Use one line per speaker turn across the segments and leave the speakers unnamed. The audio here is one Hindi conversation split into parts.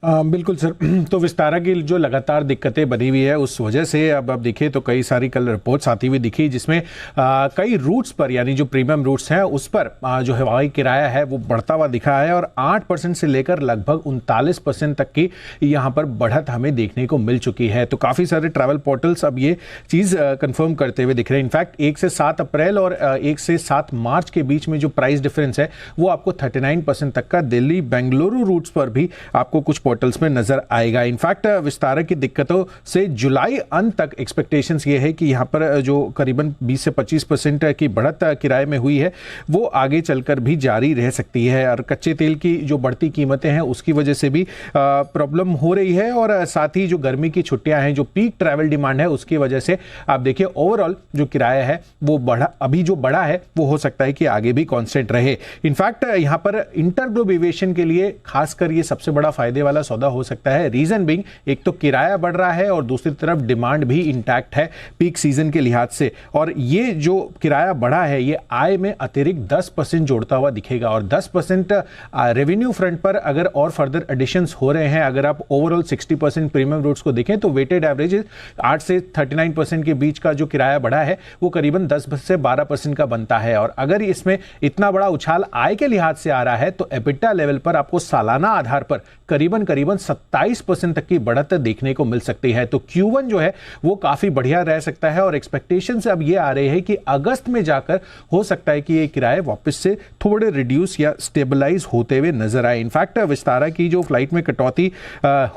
बिल्कुल सर। तो विस्तारा की जो लगातार दिक्कतें बनी हुई है उस वजह से अब देखिए तो कई सारी कल रिपोर्ट्स आती हुई दिखी, जिसमें कई रूट्स पर यानी जो प्रीमियम रूट्स हैं उस पर जो हवाई किराया है वो बढ़ता हुआ दिखा है और 8% से लेकर लगभग 39% तक की यहाँ पर बढ़त हमें देखने को मिल चुकी है। तो काफ़ी सारे ट्रैवल पोर्टल्स अब ये चीज़ कंफर्म करते हुए दिख रहे हैं। इनफैक्ट 1 से 7 अप्रैल और 1 से 7 मार्च के बीच में जो प्राइस डिफरेंस है वो आपको 39% तक का दिल्ली बेंगलुरु रूट्स पर भी आपको कुछ पोर्टल्स में नजर आएगा। इनफैक्ट विस्तारा की दिक्कतों से जुलाई अंत तक एक्सपेक्टेशंस ये है कि यहाँ पर जो करीबन 20 से 25% की बढ़त किराए में हुई है वो आगे चलकर भी जारी रह सकती है। और कच्चे तेल की जो बढ़ती कीमतें हैं उसकी वजह से भी प्रॉब्लम हो रही है और साथ ही जो गर्मी की छुट्टियां हैं, जो पीक ट्रैवल डिमांड है उसकी वजह से आप देखिए ओवरऑल जो किराया है वो अभी जो बढ़ा है वो हो सकता है कि आगे भी कांस्टेंट रहे। इनफैक्ट यहाँ पर इंटरग्लोब एविएशन के लिए खासकर ये सबसे बड़ा फायदे वाला सौदा हो सकता है। रीजन बीइंग, एक तो किराया बढ़ रहा है और दूसरी तरफ डिमांड भी इंटैक्ट है पीक सीजन के लिहाज से। और ये जो किराया बढ़ा है ये आय में अतिरिक्त 10% जोड़ता हुआ दिखेगा और 10% रेवेन्यू फ्रंट पर अगर और फर्दर एडिशंस हो रहे हैं, अगर आप ओवरऑल 60% प्रीमियम रूट्स को देखें तो वेटेड एवरेज 8 से 39% के बीच का जो किराया बढ़ा है वो करीबन 10 से 12% का बनता है। और अगर इसमें इतना बड़ा उछाल आय के लिहाज से आ रहा है तो एबिटा लेवल पर आपको सालाना आधार पर करीबन 27% तक की बढ़त देखने को मिल सकती है। तो Q1 जो है वो काफी बढ़िया रह सकता है और एक्सपेक्टेशन से अब ये आ रहे हैं कि अगस्त में जाकर हो सकता है कि ये किराए वापस से थोड़े रिड्यूस या स्टेबलाइज होते हुए नजर आए। इनफैक्ट विस्तारा की जो फ्लाइट में कटौती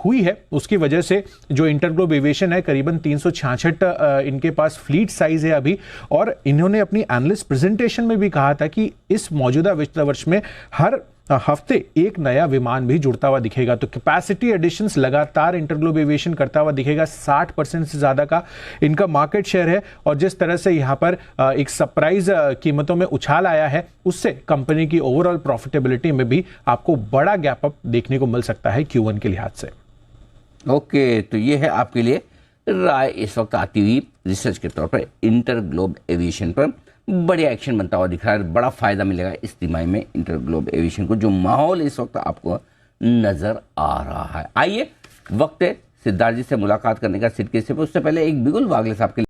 हुई है उसकी वजह से जो इंटरग्लोब एविएशन है करीबन 366 इनके पास फ्लीट साइज है अभी। और इन्होंने अपनी एनालिस्ट प्रेजेंटेशन में भी कहा था कि इस मौजूदा वित्त वर्ष में हर हफ्ते एक नया विमान भी जुड़ता हुआ दिखेगा। तो कैपेसिटी एडिशंस लगातार इंटरग्लोब एविएशन करता हुआ दिखेगा। 60% से ज्यादा का इनका मार्केट शेयर है और जिस तरह से यहां पर एक सरप्राइज कीमतों में उछाल आया है उससे कंपनी की ओवरऑल प्रॉफिटेबिलिटी में भी आपको बड़ा गैप अप देखने को मिल सकता है Q1 के लिहाज से।
ओके, तो ये है आपके लिए राय इस वक्त आती हुई रिसर्च के तौर पर इंटरग्लोब एविएशन पर। बढ़िया एक्शन बनता हुआ दिख रहा है, बड़ा फायदा मिलेगा इस तिमाही में इंटरग्लोब एविएशन को, जो माहौल इस वक्त आपको नजर आ रहा है। आइए वक्त है सिद्धार्थ जी से मुलाकात करने का सिडके से। उससे पहले एक बिगुल वागले साहब के